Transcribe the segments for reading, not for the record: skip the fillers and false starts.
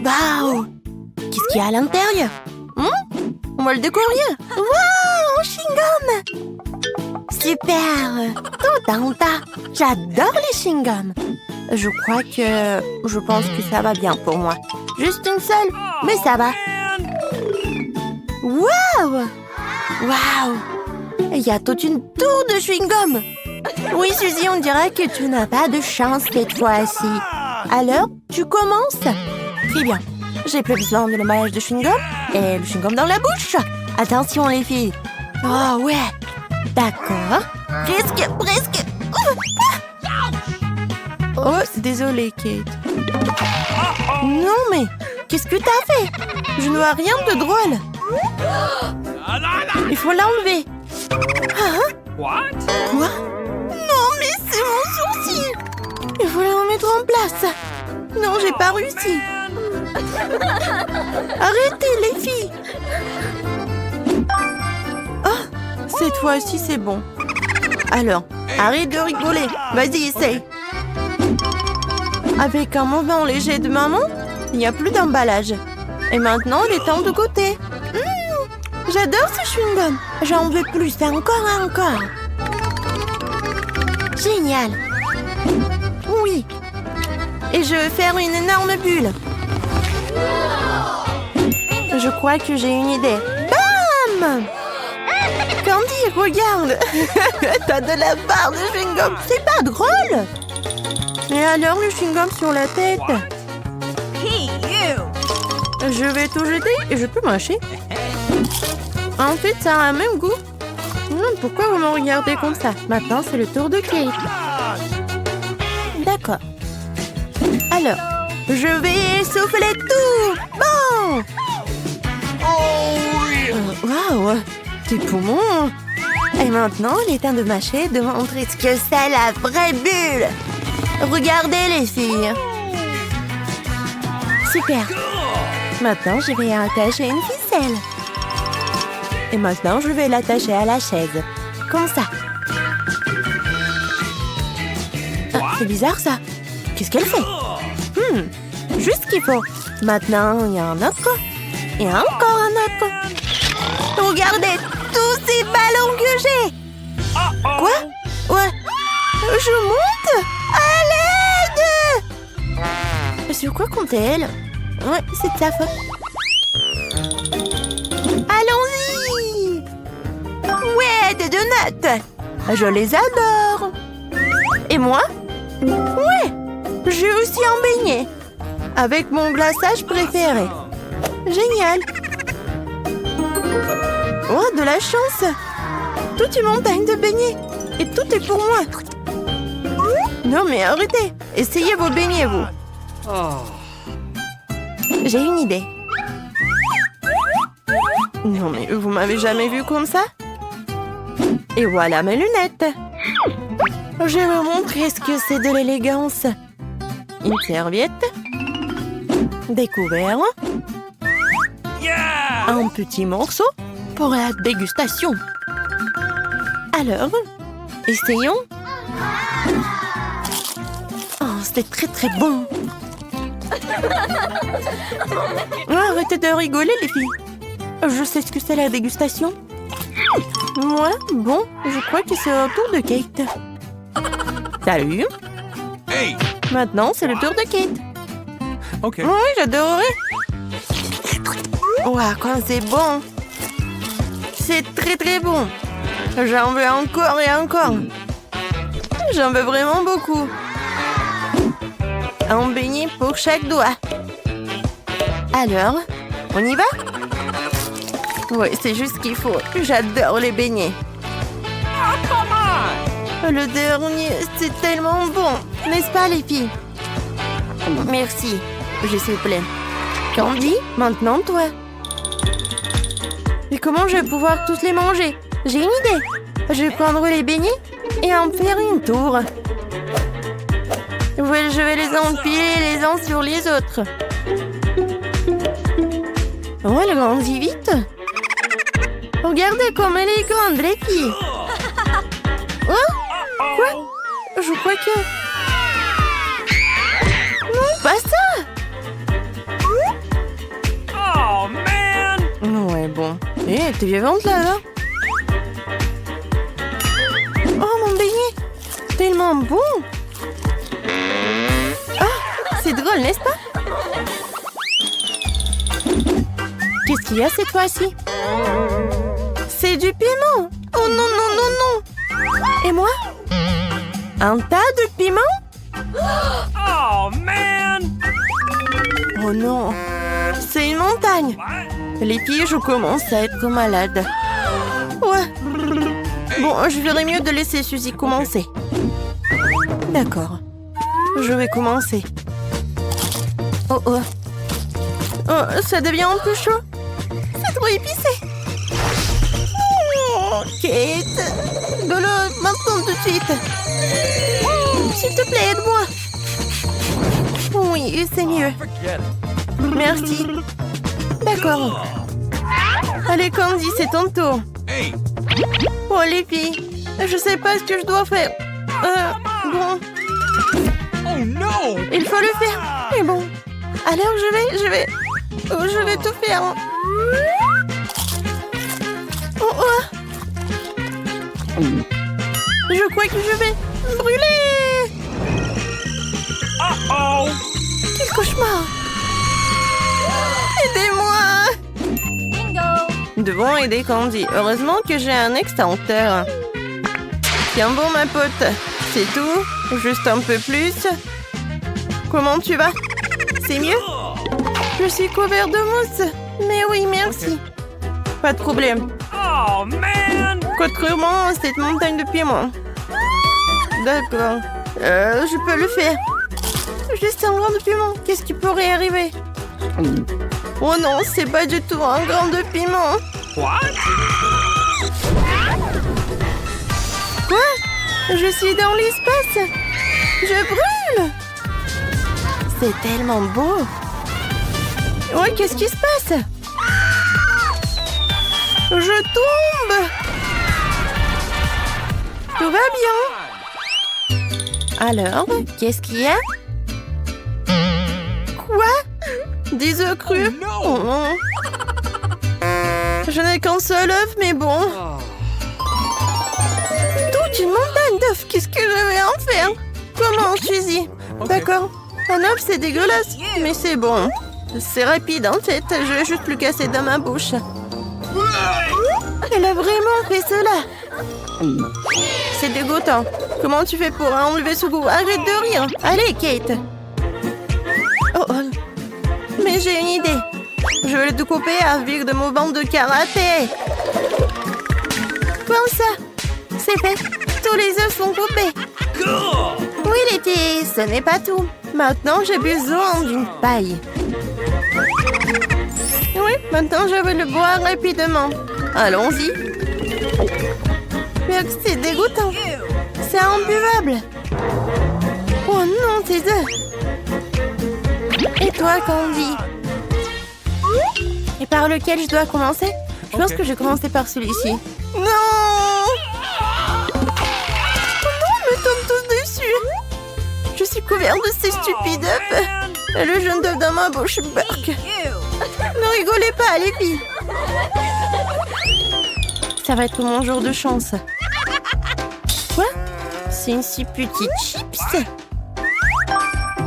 Waouh! Qu'est-ce qu'il y a à l'intérieur? On va le découvrir. Waouh! Un chewing-gum! Super! Tout un tas. J'adore les chewing-gums. Je pense que ça va bien pour moi. Juste une seule, mais ça va. Waouh! Waouh! Il y a toute une tour de chewing-gum. Oui, Suzy, on dirait que tu n'as pas de chance cette fois-ci. Alors, tu commences? Très bien. J'ai plus besoin de l'emballage de chewing-gum et le chewing-gum dans la bouche. Attention, les filles. Oh, ouais. D'accord. Presque. Oh, désolée, Kate. Non, mais qu'est-ce que t'as fait? Je ne vois rien de drôle. Il faut l'enlever. Hein? Quoi? Non, mais c'est mon sourcil. Il faut le remettre en place. Non, j'ai pas réussi. Arrêtez, les filles. Oh, cette fois-ci, c'est bon. Alors, arrête de rigoler. Vas-y, essaye. Avec un mouvement léger de maman, il n'y a plus d'emballage. Et maintenant, il est temps de goûter. J'adore ce chewing-gum. J'en veux plus, encore. Génial. Oui. Et je vais faire une énorme bulle. Je crois que j'ai une idée. Bam! Candy, regarde. T'as de la barre de chewing-gum. C'est pas drôle. Et alors, le chewing-gum sur la tête? Je vais tout jeter et je peux mâcher. En fait, ça a un même goût. Pourquoi vous me regardez comme ça? Maintenant, c'est le tour de Kate. D'accord. Alors, je vais souffler tout. Bon. Waouh, tes poumons. Et maintenant, il est temps de mâcher, de montrer ce que c'est la vraie bulle. Regardez, les filles. Super. Maintenant, je vais attacher une ficelle. Et maintenant, je vais l'attacher à la chaise. Comme ça. Ah, c'est bizarre, ça. Qu'est-ce qu'elle fait? Juste ce qu'il faut. Maintenant, il y a un autre. Et encore un autre. Regardez tous ces ballons que j'ai. Quoi? Ouais. Je monte? À l'aide! Sur quoi compte-t-elle? Ouais, c'est de sa faute. Allons-y! Ouais, des donuts! Je les adore! Et moi? Ouais! J'ai aussi un beignet! Avec mon glaçage préféré. Génial! Oh, de la chance! Toute une montagne de beignets! Et tout est pour moi! Non mais arrêtez! Essayez vos beignets, vous! J'ai une idée. Non mais vous m'avez jamais vu comme ça? Et voilà mes lunettes. Je vais vous montrer ce que c'est de l'élégance. Une serviette. Des couverts. Un petit morceau pour la dégustation. Alors, essayons. Oh, c'est très bon. Arrêtez de rigoler, les filles. Je sais ce que c'est la dégustation. Moi, bon, je crois que c'est au tour de Kate. Salut. Hey. Maintenant, c'est le tour de Kate. Ok. Oui, j'adorerais. Ouah, quand c'est bon. C'est très bon. J'en veux encore et encore. J'en veux vraiment beaucoup. Un beignet pour chaque doigt. Alors, on y va? Oui, c'est juste ce qu'il faut. J'adore les beignets. Le dernier, c'est tellement bon. N'est-ce pas, les filles? Merci. Je suis pleine. Candy, maintenant toi. Et comment je vais pouvoir tous les manger? J'ai une idée. Je vais prendre les beignets et en faire une tour. Ouais, je vais les empiler les uns sur les autres. Oh, elle grandit vite. Regardez comme elle est grande, les filles. Oh, quoi? Je crois que... Non, pas ça. Hé, t'es vivante là? Oh, mon beignet! Tellement bon! Ah, c'est drôle, n'est-ce pas? Qu'est-ce qu'il y a cette fois-ci? C'est du piment! Oh non, non, non, non! Et moi? Un tas de piment? Oh, man! Oh non! C'est une montagne! Les filles, je commence à être malade. Ouais. Bon, je verrais mieux de laisser Suzy commencer. D'accord. Je vais commencer. Oh oh. Oh, ça devient un peu chaud. C'est trop épicé. Oh, Kate. De l'eau, maintenant tout de suite. S'il te plaît, aide-moi. Oui, c'est mieux. Forget it. Merci. D'accord. Allez, Candy, c'est ton tour. Hey! Oh, les filles, je sais pas ce que je dois faire. Bon, Oh no! il faut le faire. Mais bon, alors je vais tout faire. Oh, oh. Je crois que je vais brûler. Uh-oh! Quel cauchemar. Aidez-moi. Nous devons aider Candy. Heureusement que j'ai un extincteur. Tiens bon, ma pote. C'est tout. Juste un peu plus. Comment tu vas? C'est mieux? Je suis couvert de mousse. Mais oui, merci. Pas de problème. Oh, man! Contrairement à cette montagne de piment. D'accord. Je peux le faire. Juste un grain de piment. Qu'est-ce qui pourrait arriver? Oh non, c'est pas du tout un grain de piment. What? Quoi? Je suis dans l'espace. Je brûle. C'est tellement beau. Ouais, qu'est-ce qui se passe? Je tombe. Tout va bien. Alors, qu'est-ce qu'il y a? Quoi? Des œufs crus? Oh non. Je n'ai qu'un seul œuf, mais bon. Toute une montagne d'œufs. Qu'est-ce que je vais en faire? Comment, Suzy? D'accord. Un œuf, c'est dégueulasse, mais c'est bon. C'est rapide en tête. Je vais juste le casser dans ma bouche. Elle a vraiment fait cela. C'est dégoûtant. Comment tu fais pour enlever ce goût? Arrête de rire. Allez, Kate. Oh, oh. Mais j'ai une idée. Je vais le découper avec de mon bande de karaté. Comme ça. C'est fait. Tous les œufs sont coupés. Oui, Letty, ce n'est pas tout. Maintenant, j'ai besoin d'une paille. Oui, maintenant, je vais le boire rapidement. Allons-y. Mais c'est dégoûtant. C'est imbuvable. Oh non, tes œufs. Et toi, Candy? Et par lequel je dois commencer? Je pense que je vais commencer par celui-ci. Non! Non, me tombe tous dessus. Je suis couvert de ces stupides œufs. Et le jaune d'œuf dans ma bouche, Burk. Ne rigolez pas, les filles. Ça va être mon jour de chance. Quoi? C'est une si petite chips?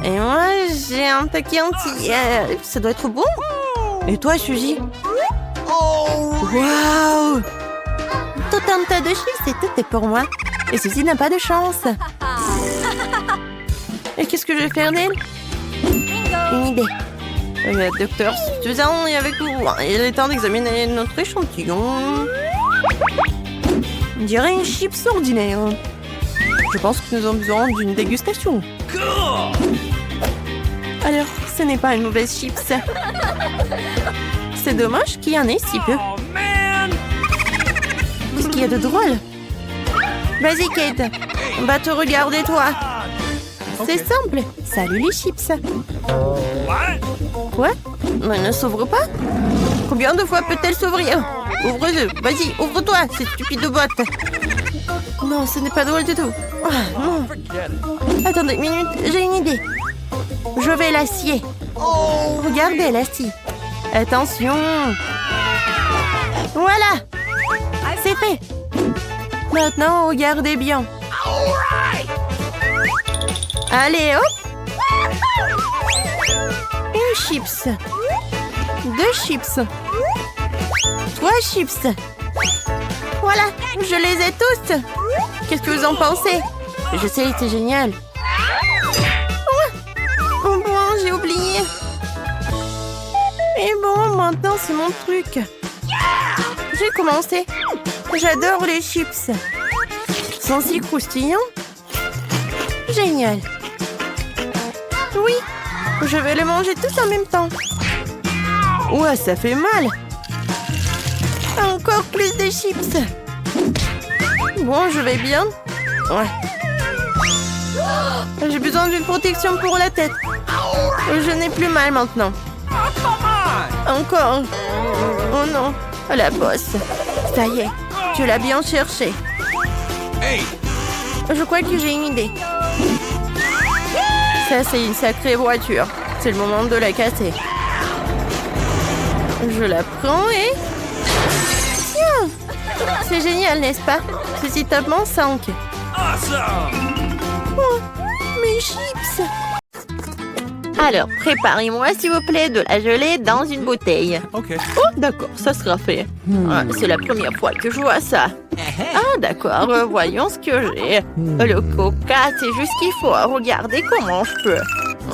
Et moi, j'ai un paquet entier. Ça doit être bon. Et toi, Suzy? Waouh! Tout un tas de chips et tout est pour moi. Et Suzy n'a pas de chance. Et qu'est-ce que je vais faire d'elle? Une idée. Docteur Suzanne est avec vous. Il est temps d'examiner notre échantillon. On dirait une chips ordinaire. Je pense que nous avons besoin d'une dégustation. Alors, ce n'est pas une mauvaise chips. C'est dommage qu'il y en ait si peu. Oh, man! Qu'est-ce qu'il y a de drôle? Vas-y, Kate. On va te regarder, toi. C'est simple. Salut les chips. What? Quoi? Mais ne s'ouvre pas? Combien de fois peut-elle s'ouvrir? Ouvre-le. Vas-y, ouvre-toi, cette stupide boîte. Non, ce n'est pas drôle du tout. Ah, non. Forget it. Attendez une minute, j'ai une idée. Je vais la scier. Regardez, la scie. Attention. Voilà. C'est fait. Maintenant, regardez bien. Allez, hop. Une chips. 2 chips. 3 chips. Voilà, je les ai tous. Qu'est-ce que vous en pensez? Je sais, c'est génial. Oh bon, j'ai oublié. Et bon, maintenant c'est mon truc. J'ai commencé. J'adore les chips. Ils sont si croustillants. Génial. Oui, je vais les manger tous en même temps. Ouais, ça fait mal. Encore plus de chips. Bon, je vais bien. Ouais. J'ai besoin d'une protection pour la tête. Je n'ai plus mal maintenant. Encore. Oh non. La bosse. Ça y est. Tu l'as bien cherché. Hey! Je crois que j'ai une idée. Ça, c'est une sacrée voiture. C'est le moment de la casser. Je la prends et... Tiens! C'est génial, n'est-ce pas? Ceci tape en 5. Awesome! Oh, mes chips! Alors, préparez-moi, s'il vous plaît, de la gelée dans une bouteille. Okay. Oh, d'accord, ça sera fait. Ah, c'est la première fois que je vois ça. Ah, d'accord, voyons ce que j'ai. Le coca, c'est juste ce qu'il faut. Regardez comment je peux.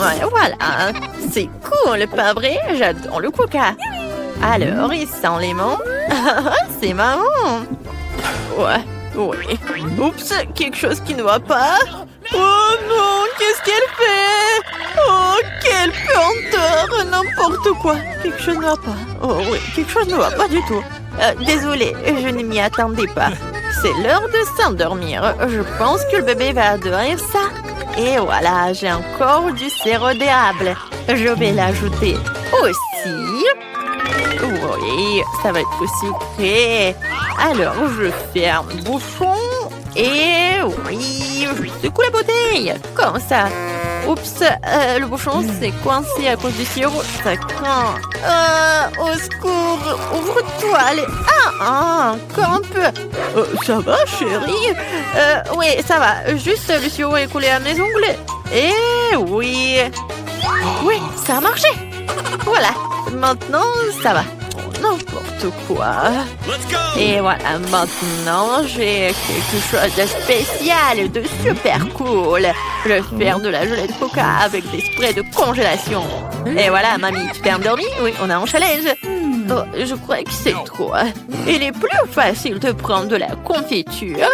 Ouais, voilà. C'est cool, pas vrai? J'adore le coca. Alors, il sent les menthes. C'est marrant. Ouais, oui. Oups, quelque chose qui ne va pas. Oh non, qu'est-ce qu'elle fait? Oh, quelle pesanteur! N'importe quoi. Quelque chose ne va pas. Oh oui, quelque chose ne va pas du tout. Désolée, je ne m'y attendais pas. C'est l'heure de s'endormir. Je pense que le bébé va adorer ça. Et voilà, j'ai encore du sirop d'érable. Je vais l'ajouter aussi. Oui, ça va être sucré. Alors, je ferme le bouchon. Et oui, je secoue la bouteille. Comme ça. Oups, le bouchon s'est coincé à cause du sirop. Ça craint. Au secours, ouvre-toi. Allez. Encore un peu. Ça va, chérie? Oui, ça va. Juste le sirop est coulé à mes ongles. Et oui. Oui, ça a marché. Voilà. Maintenant, ça va. N'importe quoi. Et voilà, maintenant, j'ai quelque chose de spécial, de super cool. Je vais faire de la gelée de coca avec des sprays de congélation. Et voilà, mamie, tu t'es endormie? Oui, on a un challenge. Oh, je crois que c'est trop. Il est plus facile de prendre de la confiture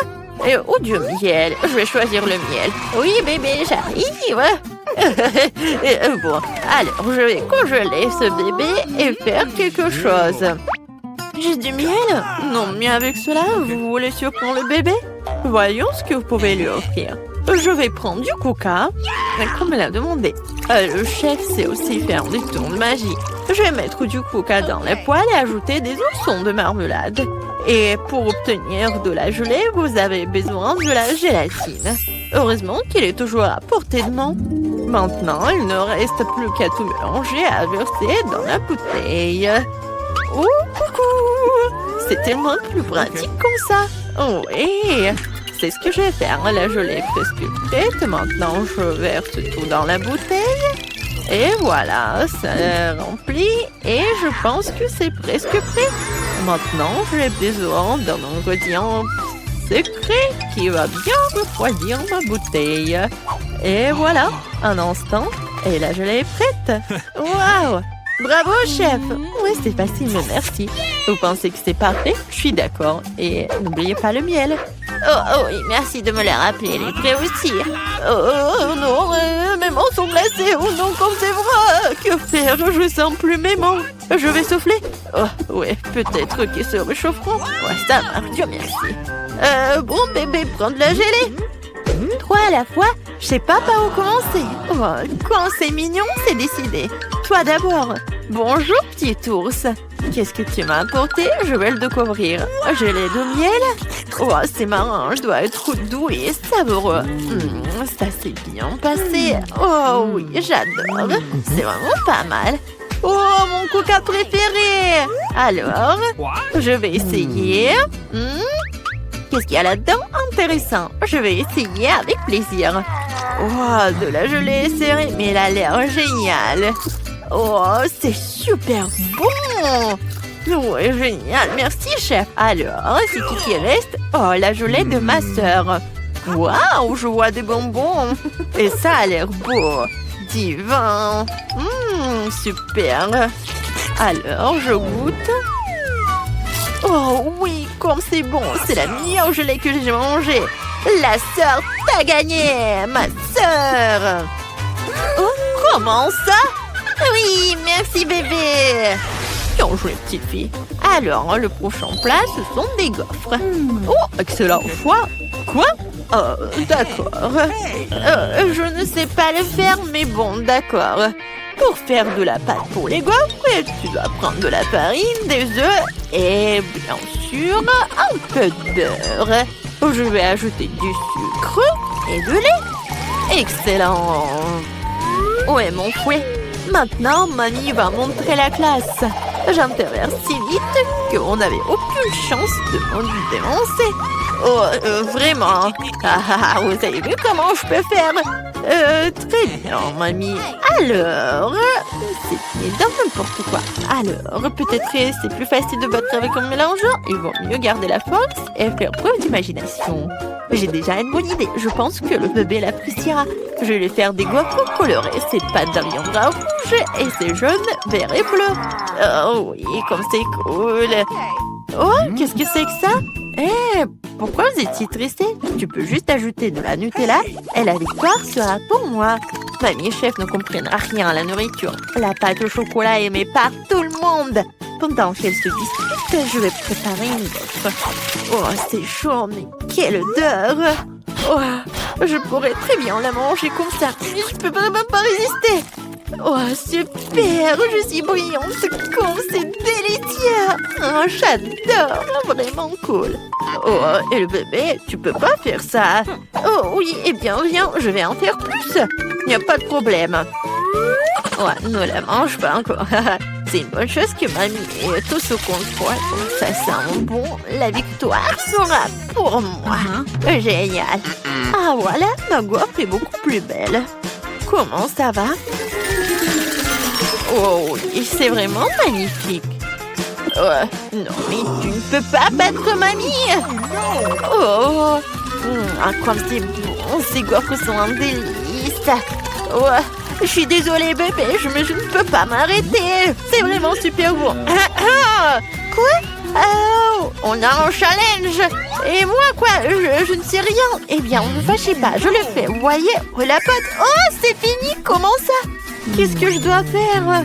ou du miel. Je vais choisir le miel. Oui, bébé, j'arrive. Bon, alors je vais congeler ce bébé et faire quelque chose. J'ai du miel? Non, mais avec cela, vous voulez surprendre le bébé? Voyons ce que vous pouvez lui offrir. Je vais prendre du coca, comme elle a demandé. Le chef sait aussi faire des tours de magie. Je vais mettre du coca dans la poêle et ajouter des oursons de marmelade. Et pour obtenir de la gelée, vous avez besoin de la gélatine. Heureusement qu'il est toujours à portée de main. Maintenant, il ne reste plus qu'à tout mélanger et à verser dans la bouteille. Oh, coucou! C'est tellement plus pratique comme ça. Oh, oui, c'est ce que je vais faire. La gelée est presque prête. Maintenant, je verse tout dans la bouteille. Et voilà, ça remplit. Et je pense que c'est presque prêt. Maintenant, j'ai besoin d'un ingrédient secret qui va bien refroidir ma bouteille. Et voilà, un instant, et la gelée est prête. Waouh! Bravo, chef! Oui, c'est facile, mais merci. Vous pensez que c'est parfait? Je suis d'accord. Et n'oubliez pas le miel. Oh oui, merci de me le rappeler. Les prêts aussi. Oh non, mes mains sont glacées. Oh non, comme c'est vrai. Que faire? Je sens plus mes mains. Je vais souffler. Oh oui, peut-être qu'ils se réchaufferont. Ouais, ça marche, Dieu merci. Bon, bébé, prends de la gelée. 3 à la fois, je sais pas par où commencer. Oh, quand c'est mignon, c'est décidé. Toi d'abord. Bonjour, petit ours. Qu'est-ce que tu m'as apporté? Je vais le découvrir. Gelée de miel? Oh, c'est marrant, je dois être doux et savoureux. Ça s'est bien passé. Oh oui, j'adore. C'est vraiment pas mal. Oh, mon coca préféré! Alors, je vais essayer. Qu'est-ce qu'il y a là-dedans? Intéressant. Je vais essayer avec plaisir. Oh, de la gelée serrée, mais elle a l'air géniale. Oh, c'est super bon! Ouais, génial. Merci, chef. Alors, c'est tout qui reste. Oh, la gelée de ma sœur. Waouh, je vois des bonbons. Et ça a l'air beau. Divin. Super. Alors, je goûte. Oh oui, comme c'est bon. C'est la meilleure gelée que j'ai mangée. La sœur, t'as gagné. Ma sœur. Oh, comment ça? Oui, merci bébé. Bien joué, petite fille. Alors, le prochain plat, ce sont des gaufres. Oh, excellent choix. Quoi? D'accord. Je ne sais pas le faire, mais bon, d'accord. Pour faire de la pâte pour les gaufres, tu dois prendre de la farine, des œufs et, bien sûr, un peu de beurre. Je vais ajouter du sucre et de lait. Excellent. Où est mon fouet? Maintenant, mamie va montrer la classe. J'interviens si vite qu'on n'avait aucune chance de me dénoncer. Oh, vraiment? Vous avez vu comment je peux faire? Très bien, mamie. Alors, c'était dans n'importe quoi. Alors, peut-être que c'est plus facile de battre avec un mélangeant. Il vaut mieux garder la force et faire preuve d'imagination. J'ai déjà une bonne idée. Je pense que le bébé l'appréciera. Je vais lui faire des gaufres colorées. Ses pattes deviendront rouges et ses jaunes, verts et bleus. Oh oui, comme c'est cool. Oh, qu'est-ce que c'est que ça? Pourquoi vous êtes si triste? Tu peux juste ajouter de la Nutella et la victoire sera pour moi. Mamie et chef ne comprennent rien à la nourriture. La pâte au chocolat est aimée par tout le monde. Pendant qu'elles se disputent, je vais préparer une gaufre. Oh, c'est chaud, mais quelle odeur! Oh, je pourrais très bien la manger comme ça, mais je peux vraiment pas résister. Oh, super! Je suis brillante, comme c'est délicieux! Oh, j'adore! Vraiment cool! Oh, et le bébé, tu peux pas faire ça! Oh oui, eh bien, viens, je vais en faire plus! Il n'y a pas de problème! Ouais, ne la mange pas encore! C'est une bonne chose que mamie ait tout sous contrôle. Ça sent bon. La victoire sera pour moi. Génial! Ah voilà, ma gaufre est beaucoup plus belle. Comment ça va? Oh oui, c'est vraiment magnifique. Non, mais tu ne peux pas battre mamie. Oh, comme c'est bon, ces gaufres sont un délice. Oh, je suis désolée bébé, mais je ne peux pas m'arrêter. C'est vraiment super bon. Quoi? Oh, on a un challenge. Et moi quoi? Je ne sais rien. Eh bien, ne vous fâchez pas, je le fais. Vous voyez? La pâte. Oh, c'est fini. Comment ça? Qu'est-ce que je dois faire?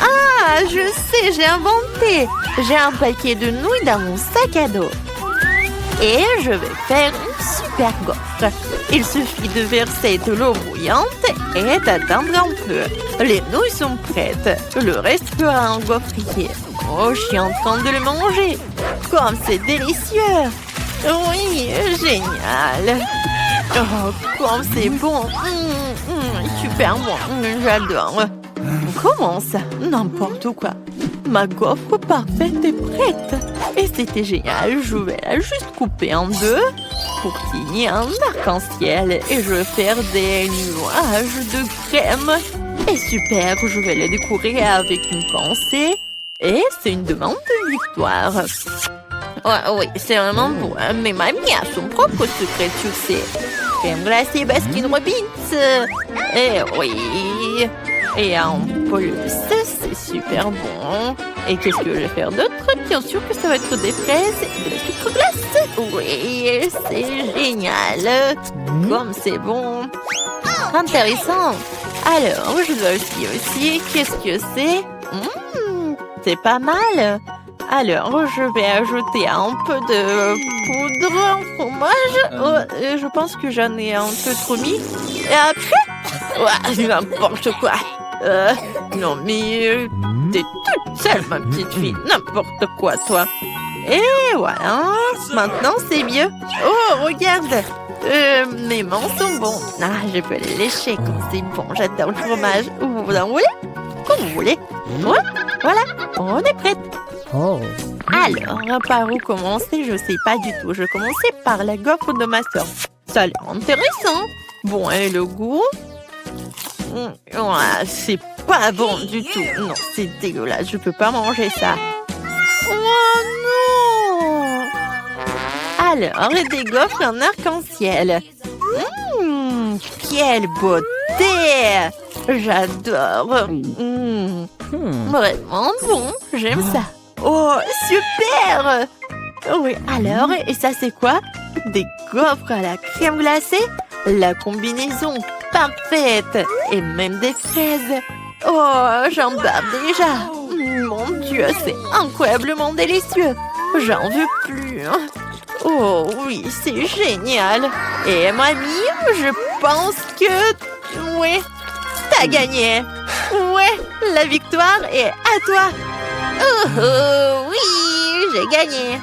Ah, je sais, j'ai inventé. J'ai un paquet de nouilles dans mon sac à dos. Et je vais faire une super gaufre. Il suffit de verser de l'eau bouillante et d'attendre un peu. Les nouilles sont prêtes. Le reste fera un gaufrier. Oh, je suis en train de le manger. Comme c'est délicieux. Oui, génial. Oh, comme c'est bon. Super bon. J'adore. Comment ça? N'importe quoi. Ma gaufre parfaite est prête. Et c'était génial. Je vais la juste couper en deux pour qu'il y ait un arc-en-ciel. Et je vais faire des nuages de crème. Et super, je vais les décorer avec une pensée. Et c'est une demande de victoire. Oh, oui, c'est vraiment bon. Mais mamie a son propre secret de succès. Crème glacée Baskin Robbins. Et oui. Et en plus, c'est super bon. Et qu'est-ce que je vais faire d'autre? Bien sûr que ça va être des fraises et de la sucre glace. Oui, c'est génial. Comme c'est bon. Intéressant. Alors, je dois aussi. Qu'est-ce que c'est? C'est pas mal. Alors, je vais ajouter un peu de poudre en fromage. Je pense que j'en ai un peu trop mis. Et après, n'importe quoi. Non, mais t'es toute seule, ma petite fille. N'importe quoi, toi. Et voilà. Maintenant, c'est mieux. Oh, regarde. Mes mains sont bons. Ah, je peux les lécher comme c'est bon. J'adore le fromage. Vous en voulez? vous voulez. Ouais, voilà, on est prête. Alors, par où commencer? Je sais pas du tout. Je commençais par la gaufre de ma soeur. Ça a l'air intéressant. Bon, et le goût? Ouais, c'est pas bon du tout. Non, c'est dégueulasse. Je peux pas manger ça. Oh non! Alors, des gaufres en arc-en-ciel. Quelle beauté! J'adore. Vraiment bon. J'aime ça. Oh, super! Oui, alors, et ça c'est quoi? Des gaufres à la crème glacée? La combinaison parfaite! Et même des fraises! Oh, j'en bave déjà! Mon Dieu, c'est incroyablement délicieux! J'en veux plus! Oh oui, c'est génial! Et mamie, je pense que... Oui, t'as gagné! Ouais, la victoire est à toi! Oh, oui, j'ai gagné!